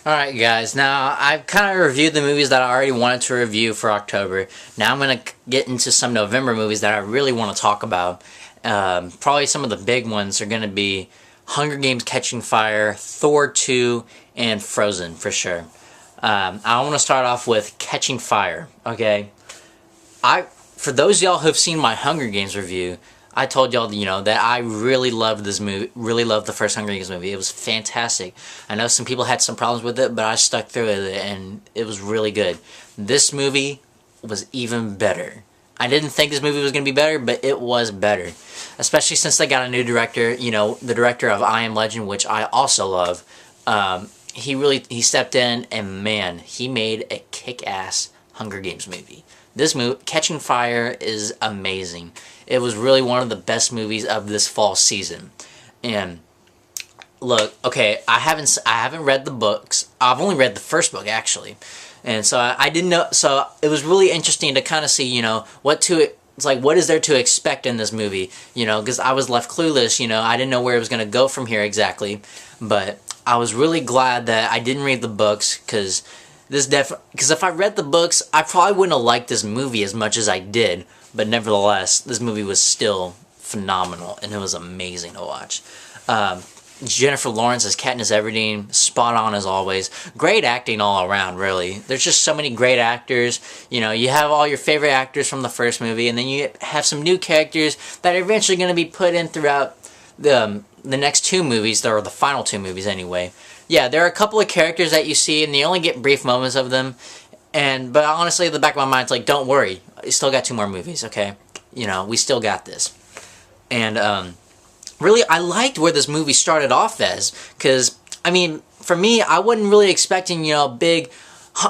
Alright guys, now I've kind of reviewed the movies that I already wanted to review for October. Now I'm going to get into some November movies that I really want to talk about. Probably some of the big ones are going to be Hunger Games: Catching Fire, Thor 2, and Frozen for sure. I want to start off with Catching Fire, okay? For those of y'all who've seen my Hunger Games review, I told y'all, that I really loved this movie, really loved the first Hunger Games movie. It was fantastic. I know some people had some problems with it, but I stuck through it, and it was really good. This movie was even better. I didn't think this movie was going to be better, but it was better. Especially since they got a new director, the director of I Am Legend, which I also love. He stepped in, and man, he made a kick-ass Hunger Games movie. This movie, Catching Fire, is amazing. It was really one of the best movies of this fall season. And look, okay, I haven't read the books. I've only read the first book actually, and so I didn't know. So it was really interesting to kind of see, what is there to expect in this movie, because I was left clueless. I didn't know where it was gonna go from here exactly, but I was really glad that I didn't read the books because if I read the books, I probably wouldn't have liked this movie as much as I did. But nevertheless, this movie was still phenomenal, and it was amazing to watch. Jennifer Lawrence as Katniss Everdeen, spot on as always. Great acting all around, really. There's just so many great actors. You have all your favorite actors from the first movie, and then you have some new characters that are eventually going to be put in throughout the next two movies, or the final two movies anyway. Yeah, there are a couple of characters that you see, and you only get brief moments of them. But honestly, at the back of my mind, it's like, don't worry. You still got two more movies, okay? We still got this. And, really, I liked where this movie started off as. Because, for me, I wasn't really expecting,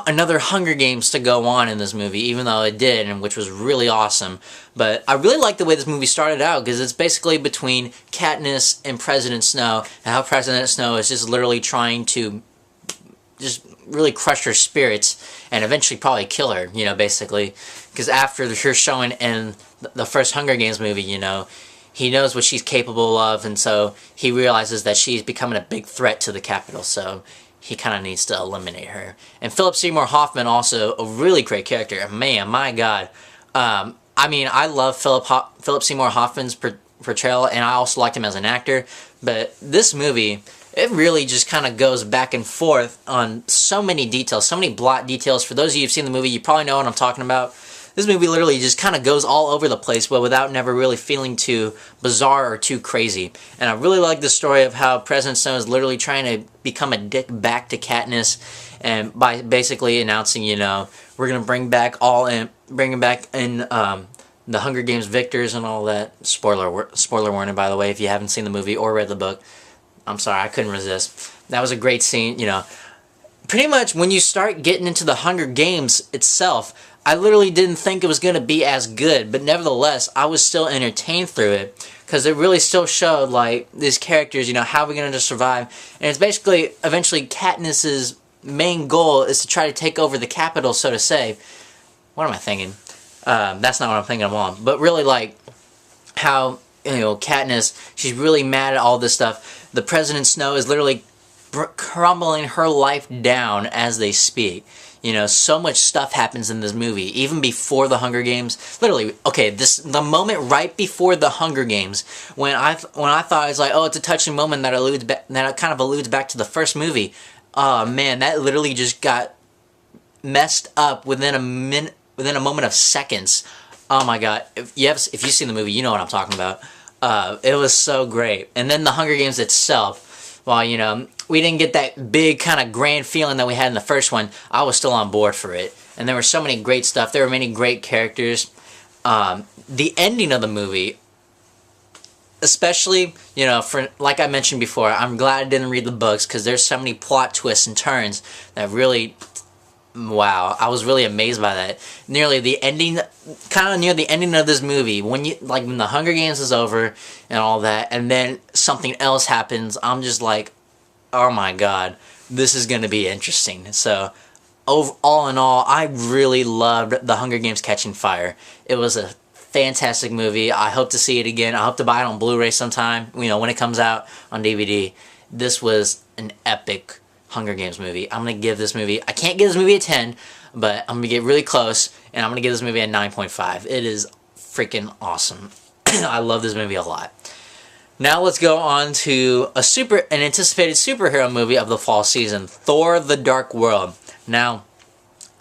another Hunger Games to go on in this movie, even though it did, and which was really awesome. But I really like the way this movie started out, because it's basically between Katniss and President Snow, and how President Snow is just literally trying to just really crush her spirits and eventually probably kill her, basically. Because after her showing in the first Hunger Games movie, he knows what she's capable of, and so he realizes that she's becoming a big threat to the Capitol, so he kind of needs to eliminate her. And Philip Seymour Hoffman, also a really great character. Man, my God. I love Philip Seymour Hoffman's portrayal, and I also liked him as an actor, but this movie, it really just kind of goes back and forth on so many details, so many plot details. For those of you who've seen the movie, you probably know what I'm talking about. This movie literally just kind of goes all over the place, but without never really feeling too bizarre or too crazy. And I really like the story of how President Snow is literally trying to become a dick back to Katniss, and by basically announcing, we're gonna bring back in the Hunger Games victors and all that. Spoiler warning, by the way, if you haven't seen the movie or read the book. I'm sorry, I couldn't resist. That was a great scene, Pretty much when you start getting into the Hunger Games itself, I literally didn't think it was going to be as good, but nevertheless, I was still entertained through it, because it really still showed, these characters, how we're going to survive. And it's basically, eventually, Katniss's main goal is to try to take over the Capitol, so to say. What am I thinking? That's not what I'm thinking of all. But really, how, Katniss, she's really mad at all this stuff. The President Snow is literally crumbling her life down as they speak. So much stuff happens in this movie, even before the Hunger Games. Literally, okay, the moment right before the Hunger Games, when I thought it was like, oh, it's a touching moment that kind of alludes back to the first movie. Oh man, that literally just got messed up within a moment of seconds. Oh my God, if you've seen the movie, you know what I'm talking about. It was so great. And then the Hunger Games itself, well, we didn't get that big kind of grand feeling that we had in the first one. I was still on board for it. And there were so many great stuff. There were many great characters. The ending of the movie, especially, like I mentioned before, I'm glad I didn't read the books, because there's so many plot twists and turns that really, wow, I was really amazed by that. Kind of near the ending of this movie, when the Hunger Games is over and all that, and then something else happens, I'm just like, oh my God, this is going to be interesting. So, all in all, I really loved The Hunger Games: Catching Fire. It was a fantastic movie. I hope to see it again. I hope to buy it on Blu-ray sometime, when it comes out on DVD. This was an epic Hunger Games movie. I'm going to give this movie, I can't give this movie a 10, but I'm going to get really close, and I'm going to give this movie a 9.5. It is freaking awesome. I love this movie a lot. Now let's go on to an anticipated superhero movie of the fall season, Thor: The Dark World. Now,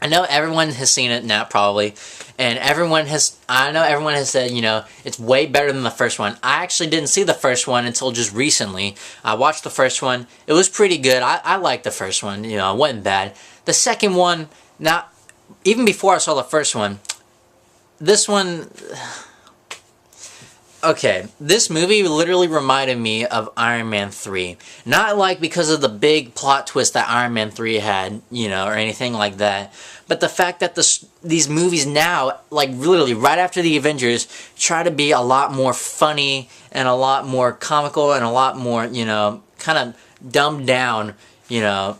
I know everyone has seen it now, probably, and I know everyone has said, you know, it's way better than the first one. I actually didn't see the first one until just recently. I watched the first one. It was pretty good. I liked the first one, you know, it wasn't bad. The second one, now, even before I saw the first one, this one... Okay, this movie literally reminded me of Iron Man 3. Not like because of the big plot twist that Iron Man 3 had, you know, or anything like that. But the fact that these movies now, like literally right after the Avengers, try to be a lot more funny and a lot more comical and a lot more, you know, kind of dumbed down, you know.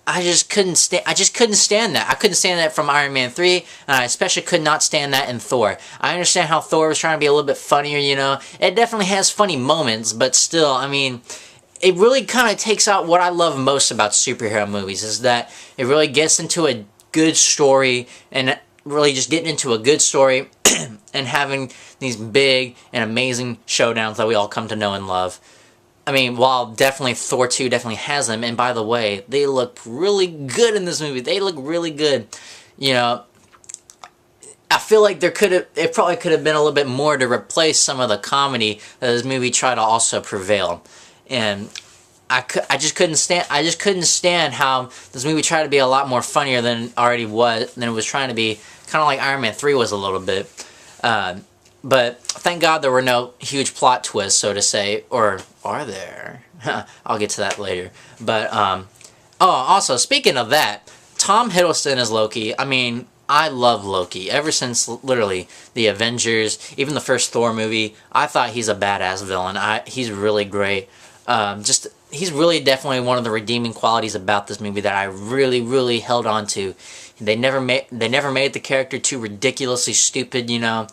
I just couldn't stand that. I couldn't stand that from Iron Man 3, and I especially could not stand that in Thor. I understand how Thor was trying to be a little bit funnier, you know. It definitely has funny moments, but still, I mean, it really kind of takes out what I love most about superhero movies, is that it really gets into a good story, and really just getting into a good story and having these big and amazing showdowns that we all come to know and love. I mean, while definitely Thor 2 definitely has them, and by the way, they look really good in this movie. They look really good. You know, I feel like it probably could have been a little bit more to replace some of the comedy that this movie tried to also prevail. And I just couldn't stand how this movie tried to be a lot more funnier than it was trying to be, kind of like Iron Man 3 was a little bit. But thank God there were no huge plot twists, so to say, or are there? I'll get to that later. But, oh, also, speaking of that, Tom Hiddleston as Loki. I mean, I love Loki. Ever since, literally, the Avengers, even the first Thor movie, I thought he's a badass villain. He's really great. He's really definitely one of the redeeming qualities about this movie that I really, really held on to. They never made the character too ridiculously stupid, you know.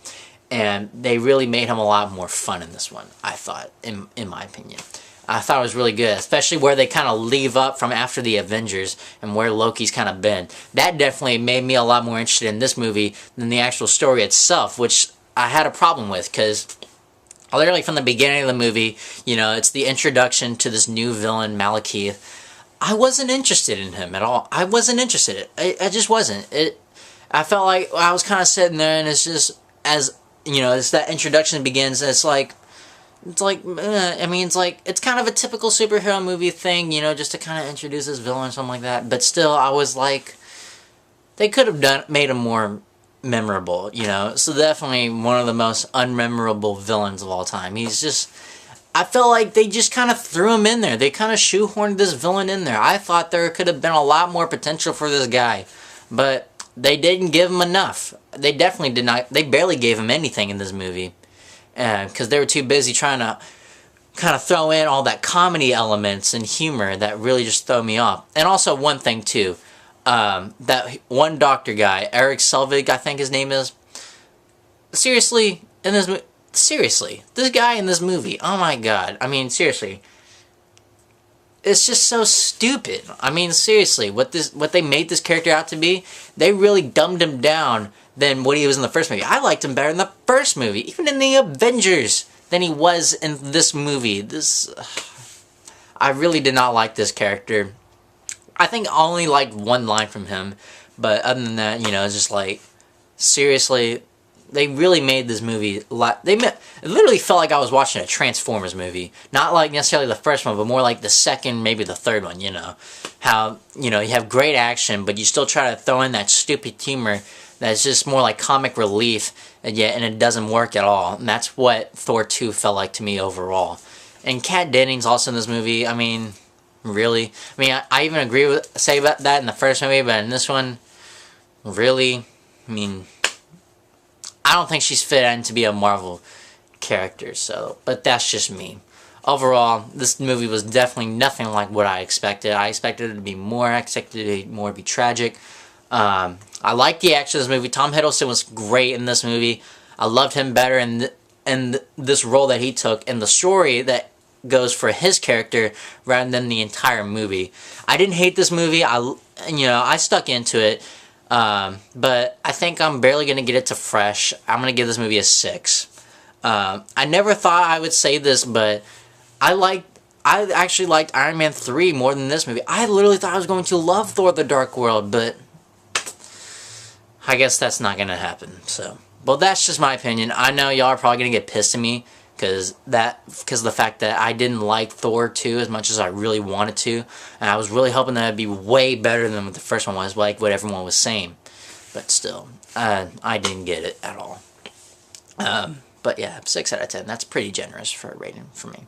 And they really made him a lot more fun in this one, I thought, in my opinion. I thought it was really good, especially where they kind of leave up from after the Avengers and where Loki's kind of been. That definitely made me a lot more interested in this movie than the actual story itself, which I had a problem with, because literally from the beginning of the movie, you know, it's the introduction to this new villain, Malekith. I wasn't interested in him at all. I wasn't interested. I just wasn't. I felt like I was kind of sitting there, and it's just, as... you know, as that introduction begins, it's like, I mean, it's kind of a typical superhero movie thing, you know, just to kind of introduce this villain or something like that. But still, I was like, they could have made him more memorable, you know. So definitely one of the most unmemorable villains of all time. He's just, I felt like they just kind of threw him in there. They kind of shoehorned this villain in there. I thought there could have been a lot more potential for this guy, but they didn't give him enough. They definitely did not. They barely gave him anything in this movie. Because they were too busy trying to kind of throw in all that comedy elements and humor that really just throw me off. And also one thing too. That one doctor guy, Eric Selvig, I think his name is. Seriously, this guy in this movie. Oh my god. I mean, seriously. It's just so stupid. I mean, seriously, what they made this character out to be, they really dumbed him down than what he was in the first movie. I liked him better in the first movie, even in the Avengers, than he was in this movie. I really did not like this character. I think I only liked one line from him, but other than that, you know, it's just like, seriously, they really made this movie a lot. It literally felt like I was watching a Transformers movie. Not like necessarily the first one, but more like the second, maybe the third one, you know. How, you know, you have great action, but you still try to throw in that stupid humor that's just more like comic relief, and it doesn't work at all. And that's what Thor 2 felt like to me overall. And Kat Dennings also in this movie, I mean, really? I mean, I even say about that in the first movie, but in this one, really? I mean, I don't think she's fit in to be a Marvel character, so, but that's just me. Overall, this movie was definitely nothing like what I expected. I expected it to be more. I expected it to be tragic. I liked the action of this movie. Tom Hiddleston was great in this movie. I loved him better in this role that he took, and the story that goes for his character rather than the entire movie. I didn't hate this movie. I stuck into it. But I think I'm barely going to get it to fresh. I'm going to give this movie a 6. I never thought I would say this, but I actually liked Iron Man 3 more than this movie. I literally thought I was going to love Thor: The Dark World, but I guess that's not going to happen. So, well, that's just my opinion. I know y'all are probably going to get pissed at me because of the fact that I didn't like Thor 2 as much as I really wanted to, and I was really hoping that it'd be way better than what the first one was, like what everyone was saying. But still, I didn't get it at all. But yeah, 6 out of 10. That's pretty generous for a rating for me.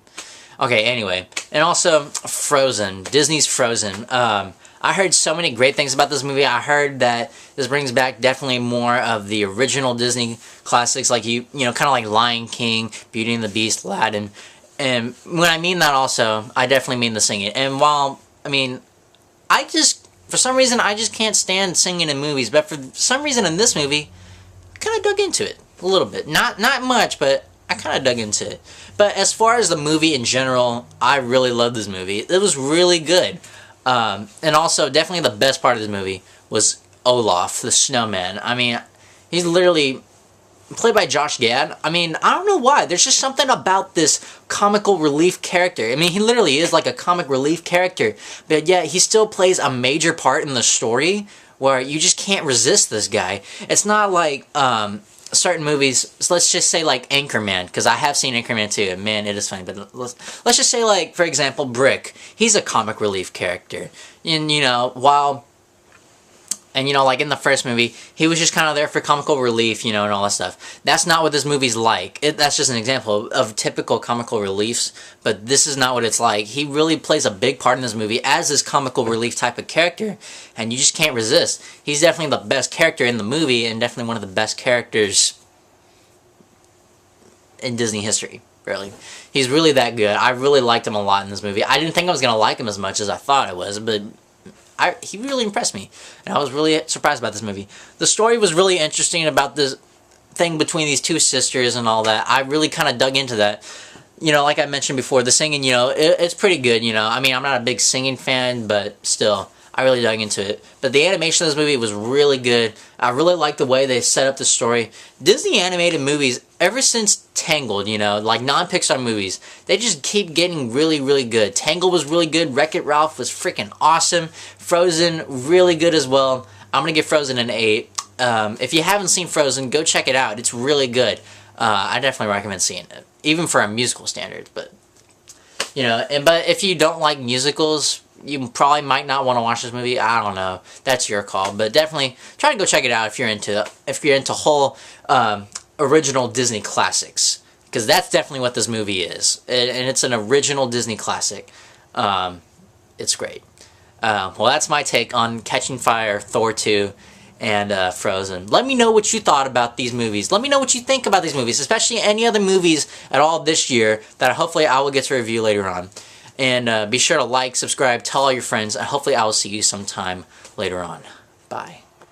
Okay, anyway, and also Frozen, Disney's Frozen. I heard so many great things about this movie. I heard that this brings back definitely more of the original Disney classics, like kind of like Lion King, Beauty and the Beast, Aladdin. And when I mean that also, I definitely mean the singing. And while, for some reason, I just can't stand singing in movies, but for some reason in this movie, I kind of dug into it a little bit. Not much, but I kind of dug into it. But as far as the movie in general, I really loved this movie. It was really good. And also, definitely the best part of this movie was Olaf, the snowman. He's literally played by Josh Gad. I don't know why. There's just something about this comical relief character. He literally is like a comic relief character. But yet, he still plays a major part in the story where you just can't resist this guy. It's not like, certain movies, so let's just say like Anchorman, because I have seen Anchorman too, and man, it is funny, but let's just say like, for example, Brick. He's a comic relief character. And, like in the first movie, he was just kind of there for comical relief, and all that stuff. That's not what this movie's like. That's just an example of typical comical reliefs, but this is not what it's like. He really plays a big part in this movie as this comical relief type of character, and you just can't resist. He's definitely the best character in the movie, and definitely one of the best characters in Disney history, really. He's really that good. I really liked him a lot in this movie. I didn't think I was going to like him as much as I thought I was, but he really impressed me, and I was really surprised about this movie. The story was really interesting about this thing between these two sisters and all that. I really kind of dug into that. Like I mentioned before, the singing, it's pretty good, I'm not a big singing fan, but still, I really dug into it. But the animation of this movie was really good. I really liked the way they set up the story. Disney animated movies, ever since Tangled, like non-Pixar movies, they just keep getting really, really good. Tangled was really good. Wreck-It Ralph was freaking awesome. Frozen, really good as well. I'm going to give Frozen an 8. If you haven't seen Frozen, go check it out. It's really good. I definitely recommend seeing it, even for a musical standard. But, but if you don't like musicals, you probably might not want to watch this movie. I don't know. That's your call. But definitely try to go check it out if you're into whole original Disney classics, because that's definitely what this movie is, and it's an original Disney classic. It's great. Well, that's my take on Catching Fire, Thor 2, and Frozen. Let me know what you thought about these movies. Let me know what you think about these movies, especially any other movies at all this year that hopefully I will get to review later on. And be sure to like, subscribe, tell all your friends, and hopefully I will see you sometime later on. Bye.